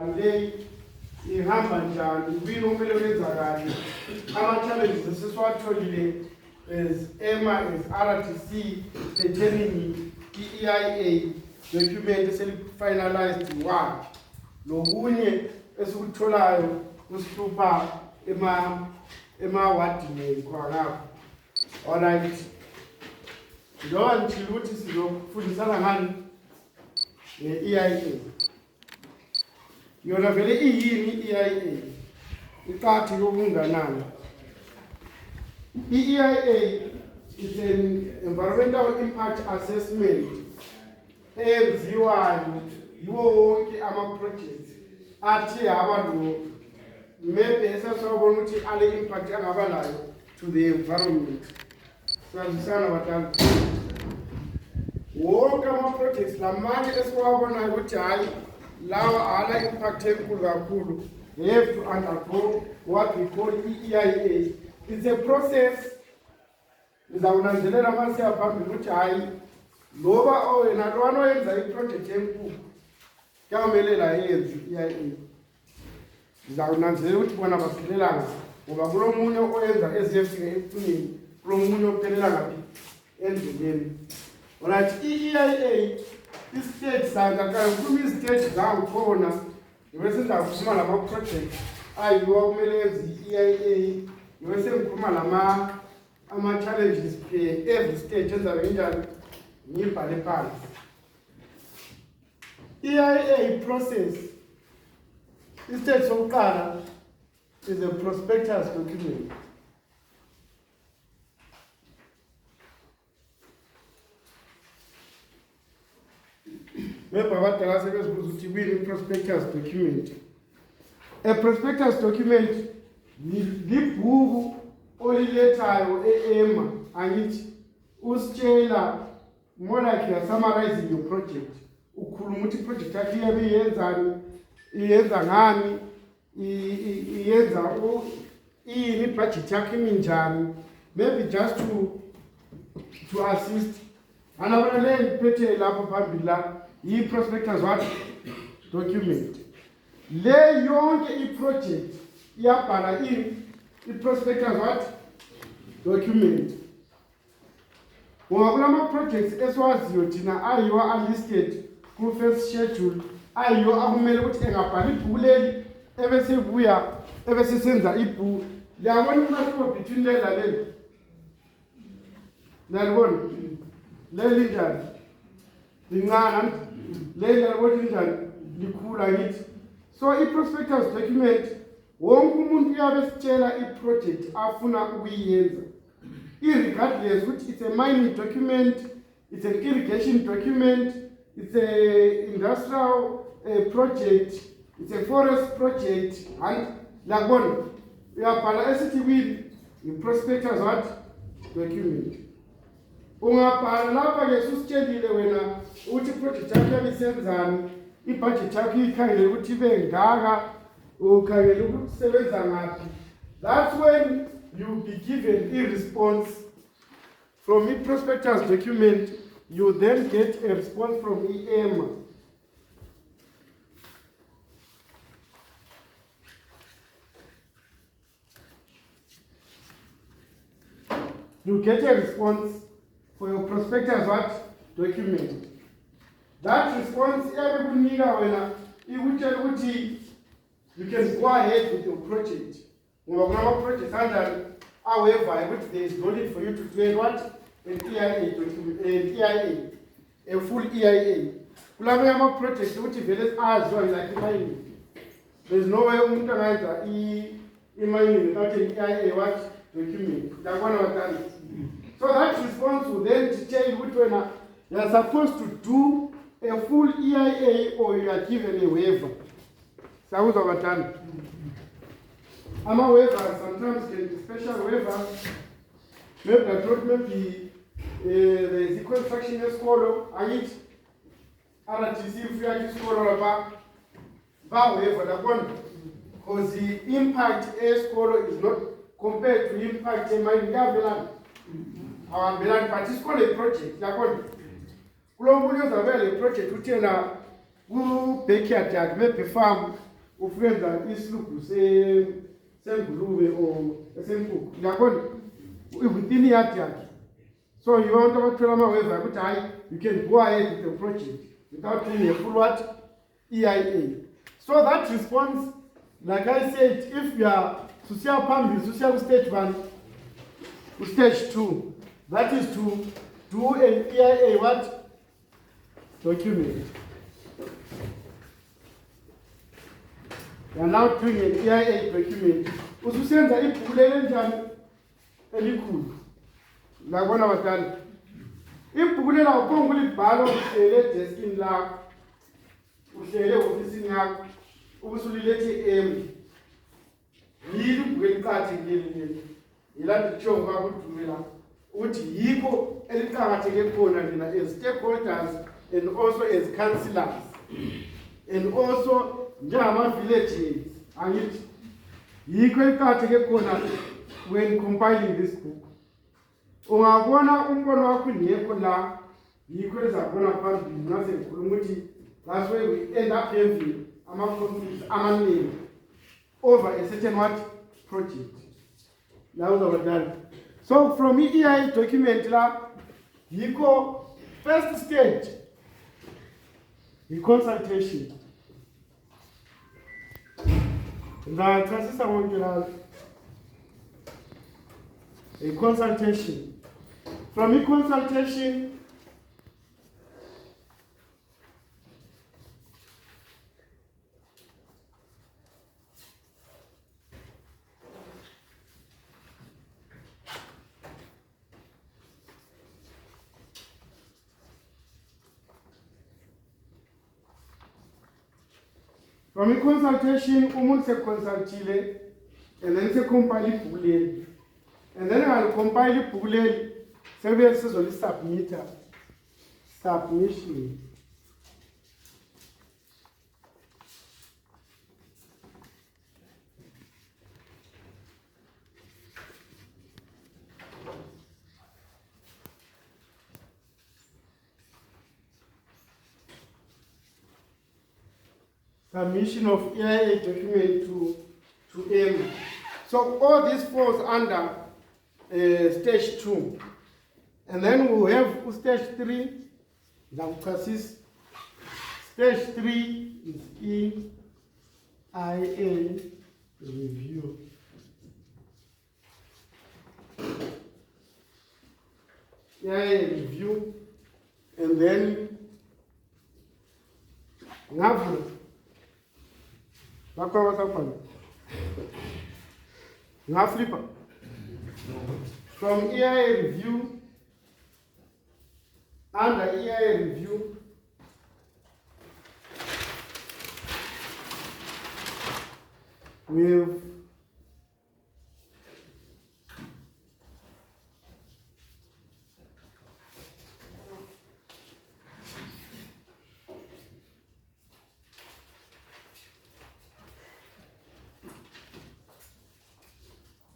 le ihamba njani kwini okumele wenzakale ama-challenges esesiwatholile as EMA as RTC pertaining i-EIA document eseli-finalized one lokunye esikutholayo kusihlupha emawadini khonapho. Alright, njengoba ngitshilo ukuthi sizofundisana ngani nge-EIA. Yona vele iyini i-EIA, iqakatheke okunganani. I-EIA is an environmental impact assessment eyenziwayo yiwo wonke ama-projects athi haba maybe esasiyabona ukuthi ale impact angaba nayo to the environment. Sazisana batali wonke ama-projects lamanye esiwabonayo ukuthi hayi lawa ala impact enkulu kakhulu, they have to undergo what we call EIA. It's a process. Nizawunanzelela masiya phambili ukuthi hayi loba wena lwana oyenza iproject enkulu kuyawumelela yenze i-EIA. Nizawunanzelela ukuthi bona baphelelanga ngoba kulo munye oyenza eziyefika ephunini, kulo munye ophelela ngaphi endleleni. Alright, i-EIA istage sangakayo kuma iziteji zawo khona bese sizakhuluma lama-project ayiwa kumele yenze i-EIA. Bese ngikhuluma ama-challenges every stage enzayo njani ngibhale phansi. EIA process, istage sokuqala is a prospectus document. Maybe abadala sebezibuza ukuthi kuyini prospectus document. A prospectus document libhuku olilethayo e-EMA angithi usitshela more like you are summarizing your project. Ukhuluma ukuthi project yakho iyabe iyenzani, iyenza ngani, iyenza ini budget yakho iminjani, maybe just to assist. Anabona le ngiphethe lapho phambili la yi-prospectus what document. Le yonke i-project iyabhala i-prospectus what document. Ngoba kulama-projects esiwaziyo thina ayiwa a-listed ku-first schedule ayiyo akumele ukuthi engabhala ibhuku leli ebesebuya ebesesenza ibhuku. Liyabona umahluko between le laleli, nalibona leli njani lincane, leli nalibona linjani likhula ngithi. So i-prospectus document wonke umuntu uyabe esitshela i-project afuna ukuyenza, irregardless ukuthi it's a mining document, it's an irrigation document, it's a industrial project, it's a forest project, and lakubona uyabhala esithi kwini i-prospectus what document. Ungabhala lapha ke susitshelile wena ukuthi i-project yakho yabisenzani, i-budget yakho ikhangele ukuthi ibe ngaka, ukhangele ukuthi sebenza ngaphi. That's when you be given a response from the prospectus document. You then get a response from EMA. You get a response for your prospectus what document. That response you can go ahead with your project. Project however, which there is no need for you to create what? An EIA document, a full EIA. Kulama project which is as well like mining. There is no way mining without an EIA what document. That one of that. So that response will then tell you which one you are supposed to do a full EIA or you are given a waiver. Sounds over time. Waiver sometimes can be special waiver. Maybe the document be the construction scholar, and it RTC if you are scholar about waiver that one because the impact a scholar is not compared to impact a mining government. Our Milan party is called a project. That one. Kulombuyo zavele project utena u backyard maybe farm ufenza isilugu sengulube or esenkukhu uyabona within iyadi yakhe. So yonke abathola amaweva ukuthi hayi you can go ahead with the project without doing a full what EIA. So that response, like I said, if you are to see our phambili to see stage 1 to stage 2, that is to do an EIA what document. You are now doing an EIA document. Ususenza ibhuku lenjani elikhulu. La bona batala. Ibhuku lela uphonga ulibhala uhlele deskini lakho. Uhlele ofisini yakho. Ubusulilethe yini ibhuku eliqhathe ngeli. Yilanda tshonga ukudumela uthi yikho eliqhakatheke khona lina as stakeholders and also as councillors and also njama villages angithi yikho eliqhakatheke khona when compiling this book. Ungabona umbono wakho ngekho la yikho ezabona phambili nase ngikhuluma ukuthi that's why we end up having ama-conflicts amaningi over a certain what project. So from EIA document la yikho first stage the consultation. Ngachasisa konke la a consultation. From the consultation umuntu se-consultile and then se-compile ibhuku leli and then ngalicompile ibhuku leli sekubuye sizolisubmitha submission. Submission of EIA document to M. So all this falls under stage 2. And then we will have stage 3. Stage 3 is EIA review. EIA review. And then from EIA review, under EIA review,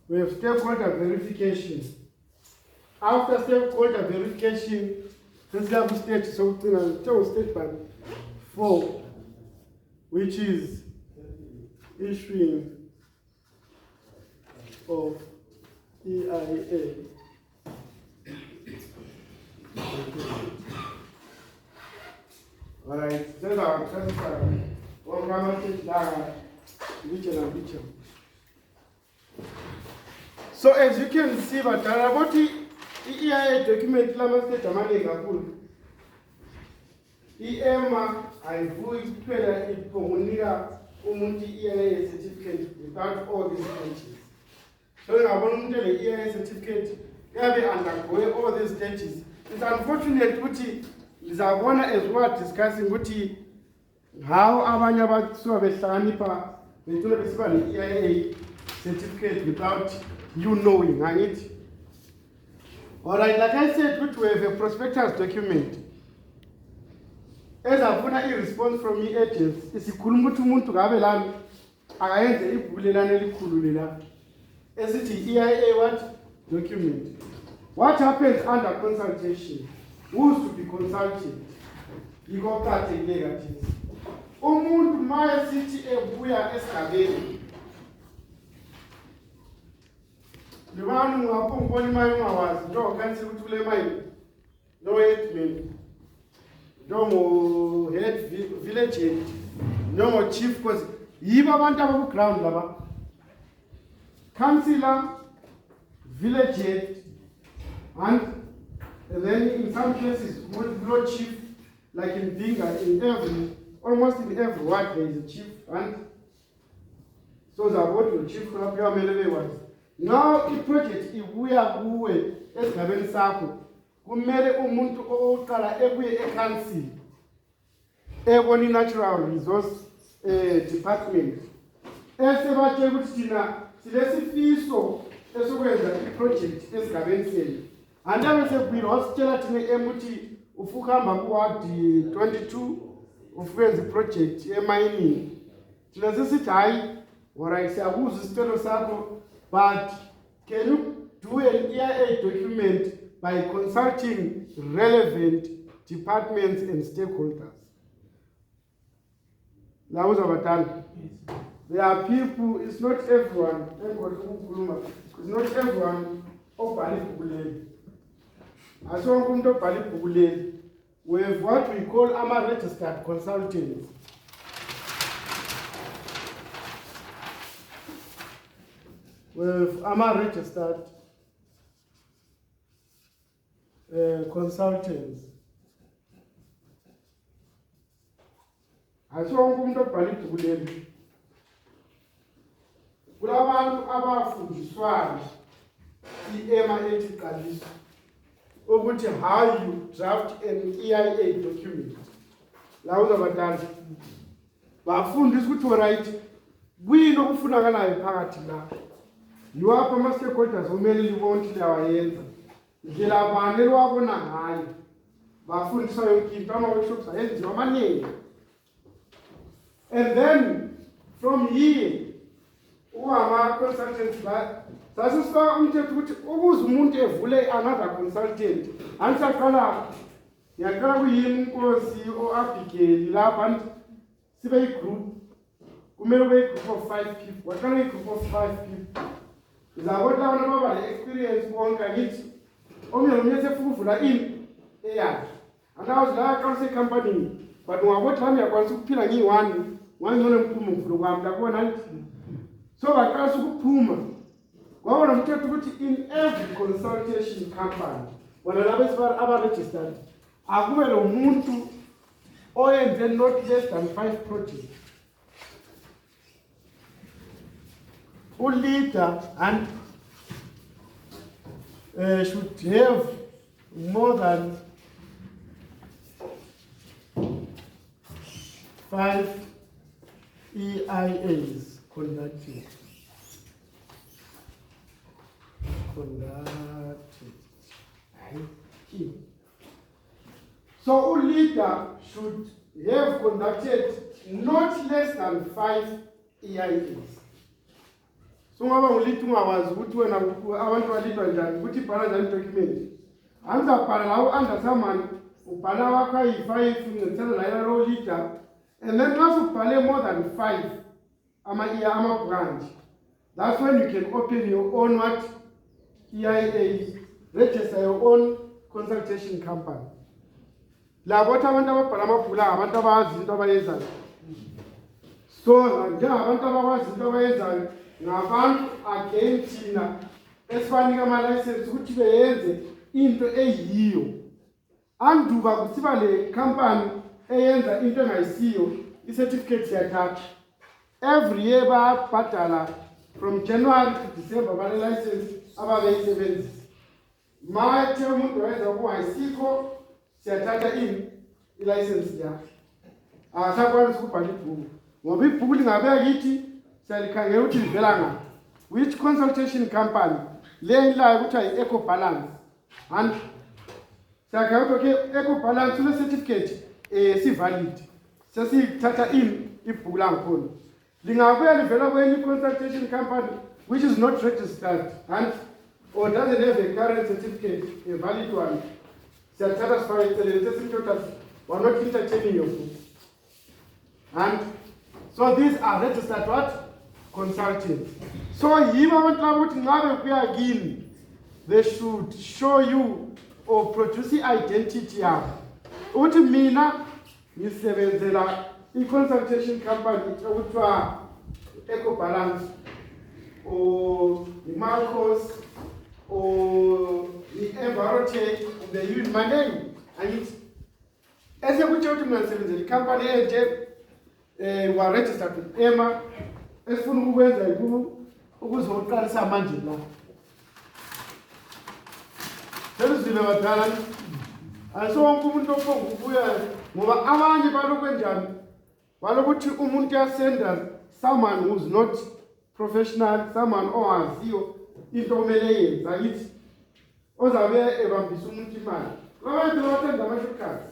with stakeholder verification. After stakeholder verification, this is stage stage 4, which is issuing of EIA. All right, so so as you can see, but about the EIA document, EMA, I void EIA certificate without all these stages. So I want to tell the EIA certificate, they undergo all these stages. It's unfortunate that Zabona as well discussing how abanye abatsuka behlanipa bethola besiba ne-EIA certificate without you knowing, right? All right, like I said, we have a prospectus document. As I put a response from the agents, it's a kulumutu gabelan, I enter a bulilan elikulula. As it is EIA what document? What happens under consultation? Who's to be consulted? You got that in negatives. umuntu maye sithi ebuya esigabeni libani ngapho ngibona imali ungawazi njengoba kanti ukuthi kule mali no headman njengo head village head njengo chief because yibo abantu abaku ground laba councillor village head and then in some places blood chief like in Dinga in almost in every ward there is a chief and so the board chief club yamele was now the project ibuya kuwe esigabeni sakho kumele umuntu oqala ebuye ecouncil ebona natural resource department esebathe ukuthi thina silesifiso esokwenza iproject esigabeni senu andabe sebuyile wasitshela thina emuthi ufukuhamba kuward 22 ufukwenza iproject emining thina sisithi hayi alright siyakuzwa isicelo sakho but can you do an EIA document by consulting relevant departments and stakeholders? Now, there are people, it's not everyone, it's not everyone of Balipulele. As one comes to Balipulele, we have what we call AMA registered consultants. We have AMA registered consultants. As one comes to Balipulele, kulabantu abafundiswayo iEMA ethi ukuthi how you draft an EIA document. La uzabadala bafundiswa ukuthi alright kuyini okufunakalayo phakathi la yiwaphi ama-stakeholders omele libone liyawayenza ndlela bani eliwabona ngayo bafundiswa yonke into ama-workshops ayenziwa amaningi and then from here ama-consultants sasisifaka umthetho ukuthi ukuze umuntu evule another consultant angisaqala ngiyaqala kuyimi unkosi o-Abigail lapha sibe yi-group kumele ube yi-group of 5 people waqala i-group of 5 people izabona abantu ababa le-experience bonke angithi omnye nomunye sefuna ukuvula ini eyakhe andawuzi la aqala usekhampanini but ungabothi lami uyakwanisa ukuphila ngiyi-1 wangcono ngiphume ngivula kwami lakubona so baqala ukuphuma kwabona umthetho ukuthi in every consultation company wona laba aba-registered akube lo muntu oyenze not less than 5 projects leader and should have more than 5 EIAs conducted. So a leader should have conducted not less than 5 EIAs. So ngaba ulithi ungawazi ukuthi wena abantu balidwa njani ukuthi ibhala njani document angizabhala lawo under someone ubhala wakho ayi-5 ngithela la lo leader and then once ubhale more than 5 ama-branch that's when you can open your own what EIA, register your own consultation company. Labo abantu ababhala amabhula abantu abazi into abayenzayo so njengabantu abakwazi into abayenzayo ngabantu again thina esibanika ama-license ukuthi beyenze into eyiyo anduba kusiba le company eyenza into engayisiyo i-certificate siyathatha every year bayabhadala from January to December bale-license ababeyisebenzisa mathe umuntu wayenza okungayikho siyathatha i-license yakhe akasakwanisa ukubhala ibhuku ngoba ibhuku lingabeka kithi siyalikhangela ukuthi livela ngaphi which consultation company le ilayo ukuthi ayi-eco balance and siyakhangela ukuthi okay eco balance ule certificate si-valid sesithatha ibhuku langikhona lingabuya livela kwenye consultation company which is not registered and or doesn't have a current certificate, a valid one. We're not entertaining your book. And so these are registered what? Consultants. So yiba abantu laba ukuthi ngabe kuya kini, they should show you or produce identity yabo. Uthi mina ngisebenzela i-consultation company ekuthiwa EcoBalance or Marcos or i-Envirotech, they use my name. And esekuthi ukuthi mina ngisebenzela i-company enje wa registered with EMA esifuna ukwenza ukuzoqalisa manje la. Selizile badala aso wonke umuntu ophonga ukubuya ngoba abanye balokwenjani balokuthi umuntu yasenda someone who's not professional, someone owaziyo into omele yenza yithi ozabe ebambisa umuntu imali. Abantu bathanda amashokhazi.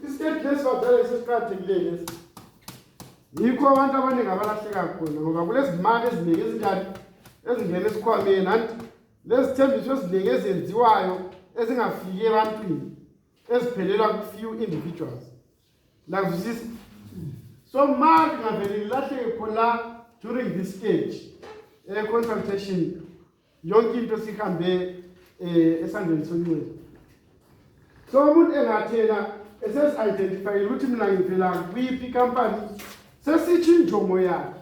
Istate lesibadala esiqhathekile lesi. Yikho abantu abaningi abalahleka khona ngoba kulezimali eziningi ezinjani ezingena esikhwameni nanti lezithembiso eziningi ezenziwayo ezingafiki ebantwini eziphelela ku few individuals. Lakuzwisisa? So manje ngavele ilahleke khona during this stage consultation yonke into sihambe esandleni sonweni. So umuntu engathena esesi-identify ukuthi mina ngivela kwiphi company sesithi injongo yakhe.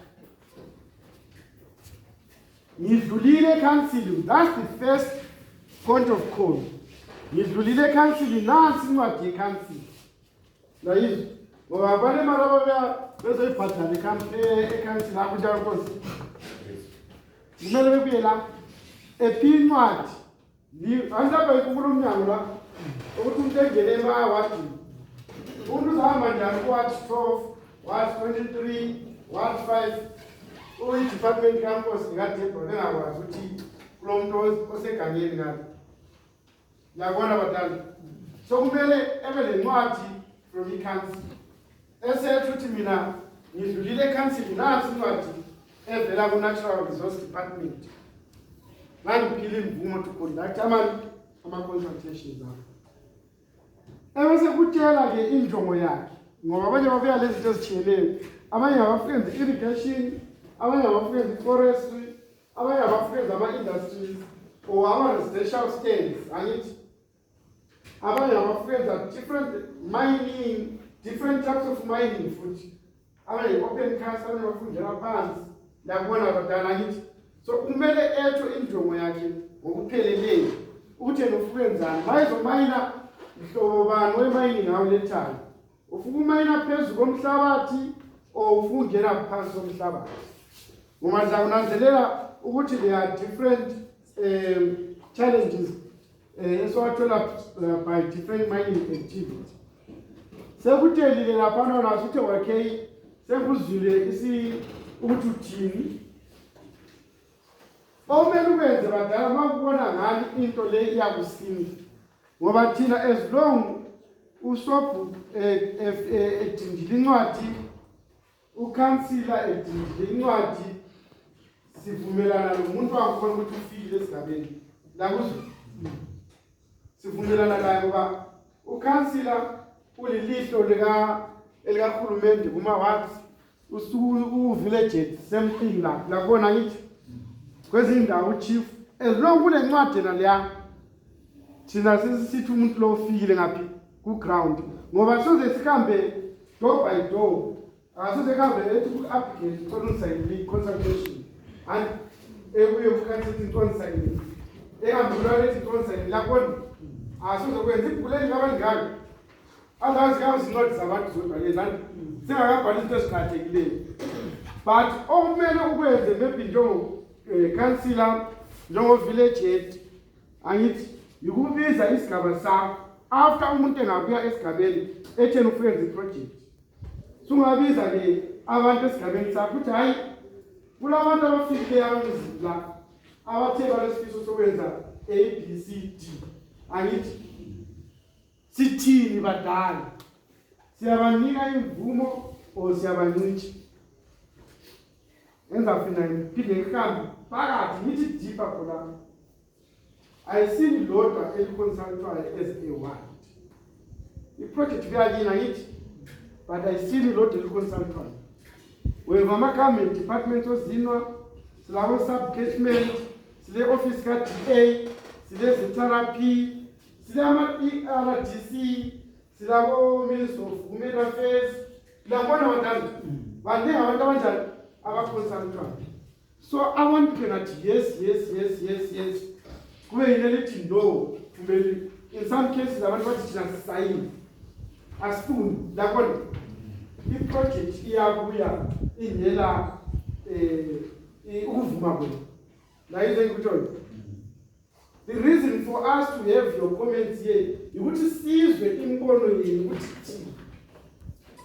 Ngidlulile counseling, that's the first point of call. Ngidlulile counseling, nansi incwadi ye-counseling. La yizwi ngoba abanye mara babuya bezoyibhadala e-counseling apho njalo Nkosi. Kumele bebuye la ephi incwadi andaba ikukula umnyango la ukuthi umuntu engene ema-awardini. Umuntu uzahamba njani ku-ward 12, ward 23, ward 5 uyi-department campus ngikadebro bengakwazi ukuthi kulo muntu osegangeni ngalo. Yabona badala. So kumele ebe le ncwadi from i-council esethu ukuthi mina ngidlulile e-council nansi incwadi evela ku-Natural Resource Department. Ngangiphile imvumo to conduct ama-consultations akho. Ebese kutshela-ke injongo yakhe ngoba abanye bafika lezi zinto ezitshiyeneyo. Abanye abafika irrigation, abanye abafika forestry, abanye abafika ama-industries or ama-residential stands. Angithi abanye abafika different mining, different types of mining futhi. Abanye open cast, abanye bafundela phansi. Yabona badala angithi. So kumele etho injongo yakhe ngokupheleleyo ukuthi nofukenzana bayizomayina mhlobo bani wemining ngawo lethayo. Ufuna umayina phezulu komhlabathi or ufuna ungena phansi komhlabathi. Ngoba ngizakunanzelela ukuthi there are different challenges esiwathola by different mining activities. Sekutshelile lapha naso ukuthi okay sekuzwile ukuthi uthini. Omele ubenze badala makubona ngani into le iyakusinda. Ngoba thina as long usobhu edindile incwadi, ukhansila edindile incwadi, sivumelana nomuntu wangikhona ukuthi ufile esigabeni. Lakuzwe sivumelana naye ngoba ukhansila ulilihlo likahulumende kuma-wards, u-village same thing la kubona ngithi kwezinye indawo chief as long kule ncwadi naleya thina sisithi umuntu lo ufikile ngaphi ku-ground ngoba soze sihambe door by door. Soze sihambe ethi ku-applicant consayini consultation and ebuye ku-consulting consayini ehambe kulalethi consayini lakona soze kwenza ibhuleni ngabangalo angazi izincwadi zabantu zodwa lezi singakabhali izinto ezikhathekileyo. But okumele ukwenze maybe councillor njengo-village head angithi yikubiza isigaba sakho after umuntu engabuya esigabeni etheni ufenza iproject. Sungabiza-ke abantu esigabeni sakho ukuthi hayi kulabantu abafikileyo abamzini la abathe balesifiso sokwenza ABCD. Angithi sithini badala, siyabanika imvumo or siyabancintsha. Engafina ngiphinde ngihambe phakathi ngithi deeper khona. Ayisini lodwa eliconsultwayo as a ward. I-project kuyakini angithi but I still lot of consultant. We have a government department of Zinwa, Silao sub-catchment, Sile office card DA, Sile therapy, Silama ERDC, Silao Minister of Women Affairs, Labona Wadan, but they are our consultant. So I want to get yes. We need to know. In some cases, I want to sign a spoon. The project here in Yela Uvumabo. The reason for us to have your comments here, you would see the impono in which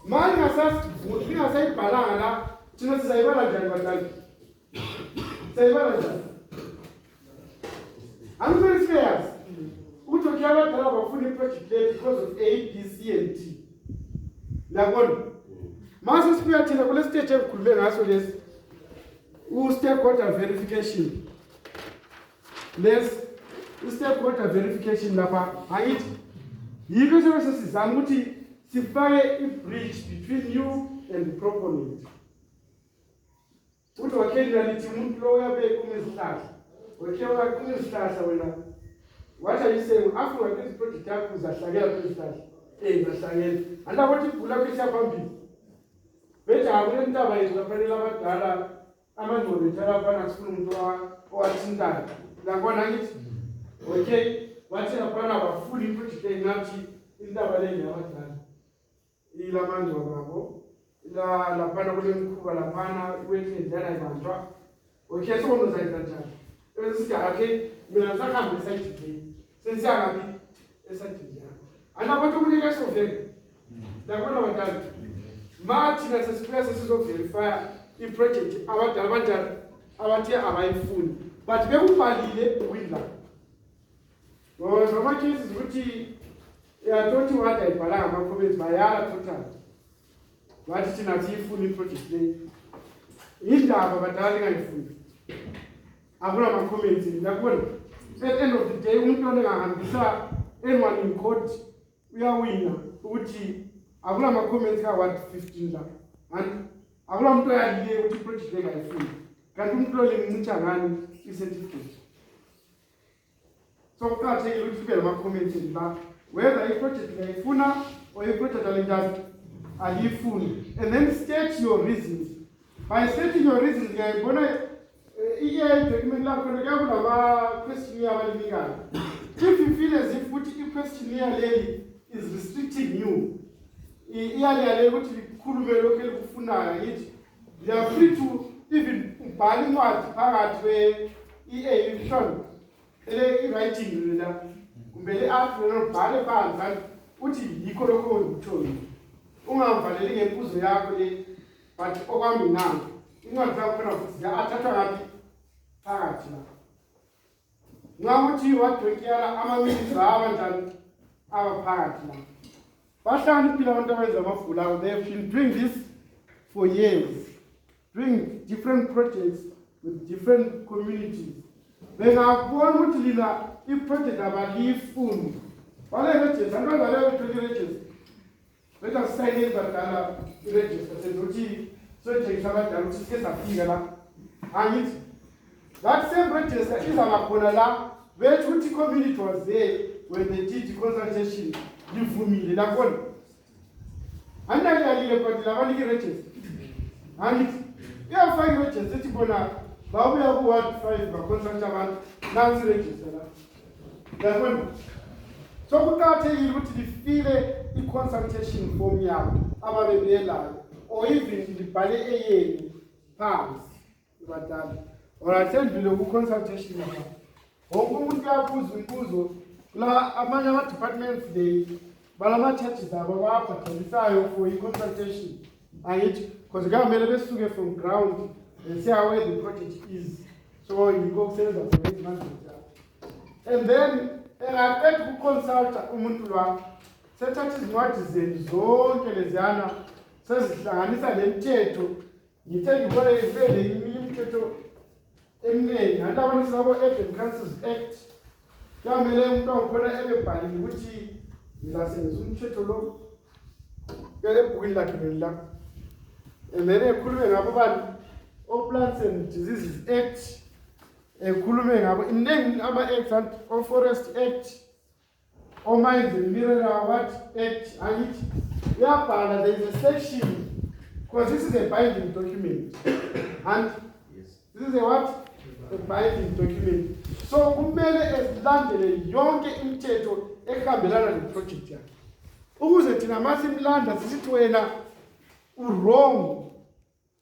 man has asked, we have said Balana, to not say Balajan. I'm very fair. Who took care of fully project because of A, B, C, and T. Lagon. Master Spirit in the state of Kulven as who stakeholder verification. Let's stakeholder verification. Lapa, I you go to Zamuti, supply a bridge between you and the proponent. Put occasionally to lawyer be come start. Whatever come start, what are you saying? After this project, was a Shagel start. And I want to pull up his apambi. Better I wouldn't have a Panela Dala, Amano, the Tarapan Spoon or Sindan. Like one night, okay, watching upon our fully project in the Valena. Ilamando Bravo. La Panabulin Kuala Pana, waiting then I can drop. Okay, so on the side that time. It was okay, Milazaka beside me. Since I have a sentence. And I want to be less of them. The one of that Martin as a specialist of verify in project, our Davajan, our dear, our food. But we will validate the winner. Well, so my case is which I told you what I Palama comments by Yara Total. What is in a food in project? In the Darling food. I'm going to comment in that one. At the end of the day, we don't have anyone in court. We are winner. Which I will have a comment about 15 and I will have to idea which project they are free. Can you employ in Mucharan is certificate? So I tell you to get my comment in that whether a project like Funa or a project like are you full. And then state your reasons. By stating your reasons, you are going to if you feel as if what you questionnaire is restricting you, you are free to even buy what part where EA writing art which you could go to. But over me now, you want to now, what you want to hear, I'm a minister, our partner. Pastor Pilawanda, they have been doing this for years, doing different projects with different communities. They have one to lead a project about leave food. All the riches, and all the riches. Let us sign in that riches, so take some of them, which is a figure. And that same register is our Konala, where 20 community was there when they did the consultation. You for me, the one. And I did about the Lavani riches. And you have 5 riches, that you gonna, but we have 5 consultation, Nancy register. That one. So we can't tell you what the feel the consultation for me out, about the or even the ballet pounds. But that. Or I tell you the consultation. La departments they Balama churches are for consultation. Because the government to get from ground and see how the project is. So you go send us the manager. And then I had to consult Umuntula. Such as what is in Zone Kelesiana says Anissa Lenteto. You tell you what is really in and I want to know the Councils Act. Yamele don't put everybody which is as a Zunchetolo. ebhukwini lakhe leli la. And then ekhulume ngabo bani Plants and Diseases Act, ekhulume ngabo iningi ama-acts o-Forest Act, o-Mines and Mineral Act, angithi uyabhala. There is a section, because this is a binding document, and this is a what? A binding document. So kumele esilandele yonke imithetho ehambelana le-project yakhe, ukuze thina masimlanda sisithi wena wrong,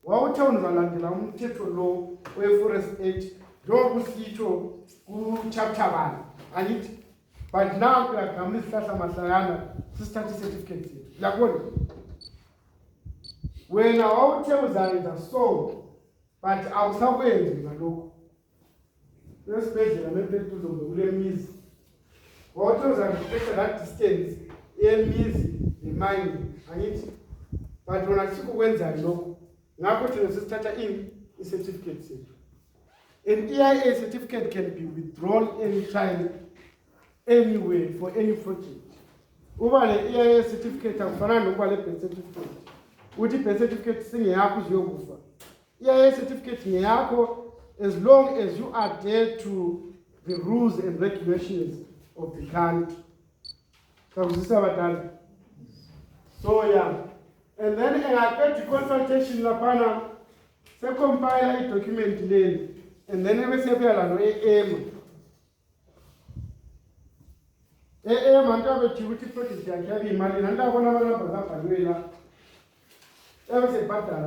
wawuthe uzalandela umthetho lo we-Forest Act njengoba usitsho ku-chapter 1, angithi. But now kuyagamula isihlahla mahlayana sisithathe i-certificate sethu. Uyabona? Wena wawuthe uzayenza so, but awusakwenzi ngalokho. Esibhedlela nephetuzo kule mizi. Wawuthe uzarespecta that distance yemizi nemine, angithi. But wona sikukwenzayo lokho. Ngakho thina sisithatha i-certificate sethu. An EIA certificate can be withdrawn anytime, anywhere, for any project. Uba le EIA certificate akufanani nokuba le birth certificate. Uthi birth certificate singeyakho uziyokufa. EIA certificate ngeyakho as long as you adhere to the rules and regulations of the country. So yeah. And then I get to consultation lapana, se compile a document lane, and then we say no AM. AM and have a activity project and carry money and I want to know there was a pattern.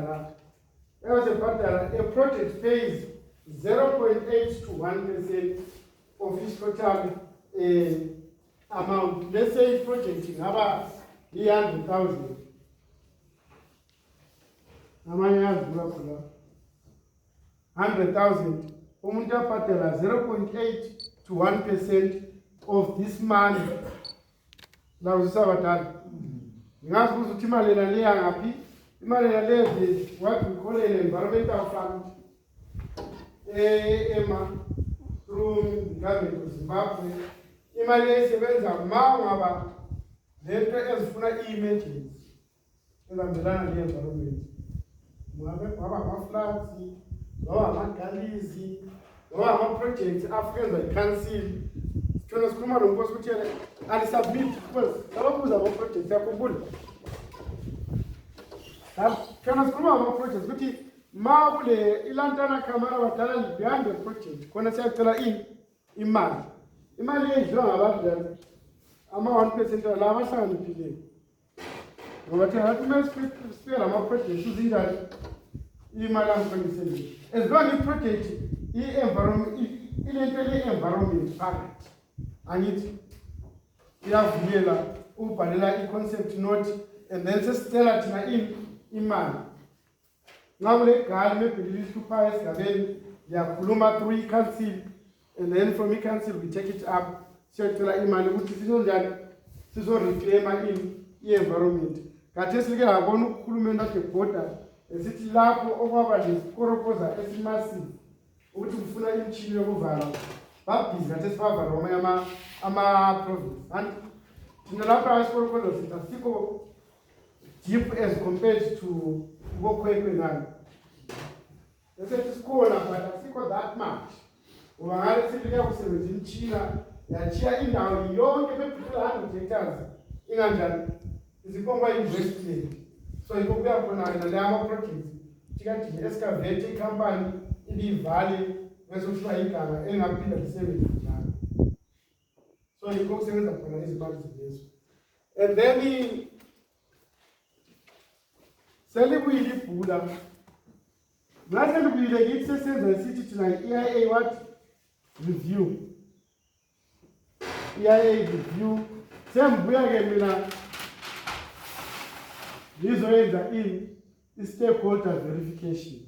There was a pattern. A project pays 0.8 to 1% of its total amount. Let's say project about 300,000. Amanye yazula kula 100,000. Umuntu yapatela 0.8 to 1% of this money. La usabadala. Ngazi ukuthi imali le yangaphi? Imali le what we call an environmental fund. Ema through the government of Zimbabwe. Imali esebenza ngaba lento ezifuna i-emergency. Ezambelana ne-environment. Waba ama-floods, waba ama-gullies, waba ama-projects afukenzwa yi-council. Sithona sikhuluma nomnkosi ukuthi yena alisubmit because ababuza ama-projects yakhumbula. Sithona sikhuluma ngama-projects ukuthi ma kule ilantana camera badala behind the project khona siyacela imali. Imali edliwa ngabantu la ama-1% la abahlakaniphile. Ngoba thina kumele sifike lama-projects uzinjani imali angifundiseni. As long as project i-environment ilento le-environment phakathi, angithi iyavulela ubhalela i-concept note and then sesitela thina imali. Ngakule gali maybe lihluphayo esigabeni liyakhuluma through i-council and then from i-council we take it up siyocela imali ukuthi sizonjani sizoreclaima i-environment. Kathi silike ngabona ukukhulumeni wakhe border esithi lapho okwaba lesikoropoza esimasive ukuthi kufuna imishini yokuvala babhizi kathi sibavala amanye ama-province. And thina lapha isikoropoza sithi asikho deep as compared to ukokhwekwe ngani. Esithi sikhona but asikho that much. Ngoba ngale silike kusebenza imishina yachiya indawo yonke bephela 100 hectares inganjani isikomba investment. So you kuya khona le ama-projects tikathi excavate i-company ibivale bese kuthiwa igama engaphinda lisebenze njalo. So yikho kusebenza khona izimali zezo. And then selibuyile ibhula ngase libuyile kithi sesenza sithi thina EIA what review. EIA review sembuya ke mina lizoyenza i-stakeholder verification.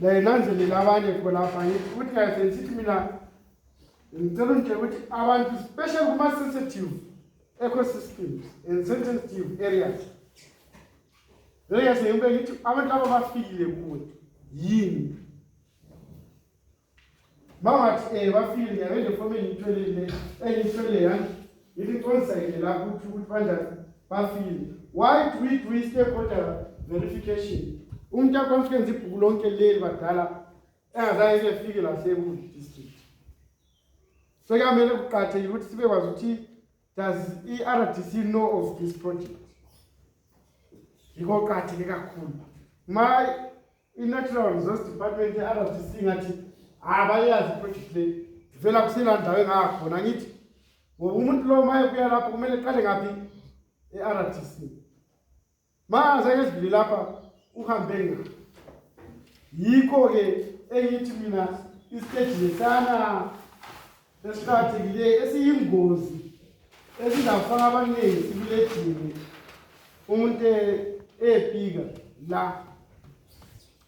La inanzelela abanye khona lapha ukuthi kasensithi mina ngicela nje ukuthi abantu especially kuma-sensitive ecosystems and sensitive areas. Leya seyimbe ngithi abantu laba bafikile kude yini. Bangathi bafile ngiyavele fomeni ngithwelile engithwele yani ngithi konsayile lapho ukuthi banjani bafile. Why do we do stakeholder verification? Umuntu akwanisa ukwenza ibhuku lonke leli badala engazange efike la seBuhle district. So kuyamele kuqatheke ukuthi sibe kwazi ukuthi does i-RDC know of this project? Yiko qatheke kakhulu. My i-Natural Resource Department i-RDC ngathi abayazi iproject le vela kusela ndawo engakhona ngithi ngoba umuntu lo maye kuya lapho kumele qale ngaphi e-RDC. Maza ngesibili lapha uhambe ngaphi. Yikho ke engithi mina istage lesana esiqhathekile esiyingozi esingafaka abaningi sibilethini umuntu ebhika la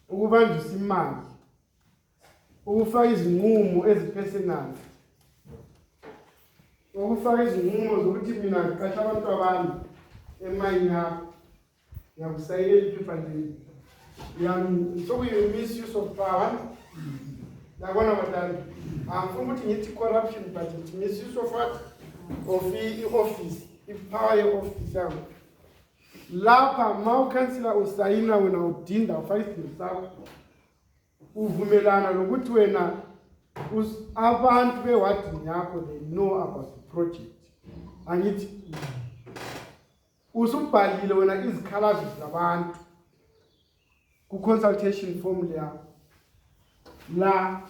ukubanjisa imali ukufaka izinqumo ezipersonal ukufaka izinqumo zokuthi mina ngiqasha abantu abami emayini yakho yakusayela iphepha leli misuse of power yabona badala angifuna ukuthi ngithi corruption but it's misuse of what of i-office i-power ye-office yakho lapha ma ukhansila usayina wena udinda ufaka isidingo sakho uvumelana nokuthi wena abantu bewadini yakho they know about the project angithi usubhalile wena izikhalazo zabantu ku-consultation form yakho la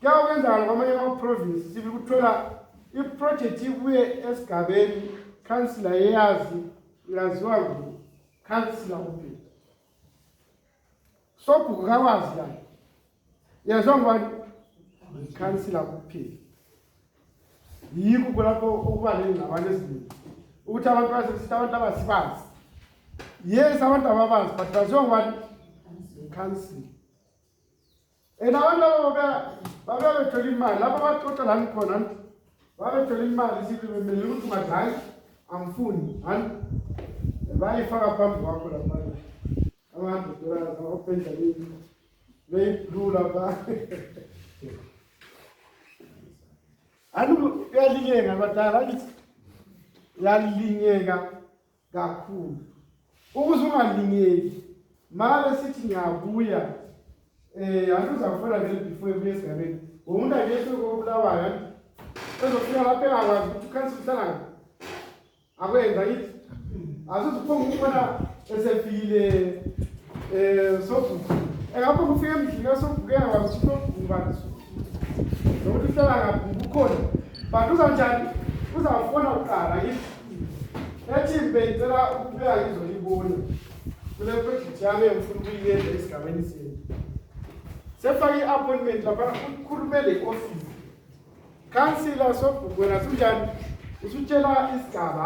kuyawenzakala kwamanye ama-province sibe kuthola i-project ibuye esigabeni councillor yaziwa ngu-councillor kuphela sobhuku kakwazi yani yazwa ngubani councillor kuphela. Yikho kulapho ukuba nengxabano eziningi ukuthi abantu basesithi abantu abasibazi yes abantu ababazi but baziwa ngubani councillor. And abantu babethola imali lapho baxoxa lani khona babethola imali sithi bemele ukuthi madlali amfuni hani bayifaka phambi kwakho lapha $100 oPenjamini beyiblue lapha anu yalinyeka badala lithi yalinyeka kakhulu ukuze ungalinyeki manje sithi ngiyabuya anduzafuna vele before esigabeni umuntu angeke kokubulawayo ezofika lapha engakwazi ukuthi ukhansi uhlala akwenza yithi aziziphonga ukubona esefikile sobhuku engapho kufika emdlini kasobhuku engakwazi ukuthi sobhuku nokuthi uhlala ngaphi ukhona but uzanjani uzafuna uqala yithi ethi benzela ukubuya ngizolibona kule project yami engifuna ukuyenza esigabeni senu sefake i-appointment lapha ukhulumele i-office councillor sobhuku wena sunjani usutshela isigaba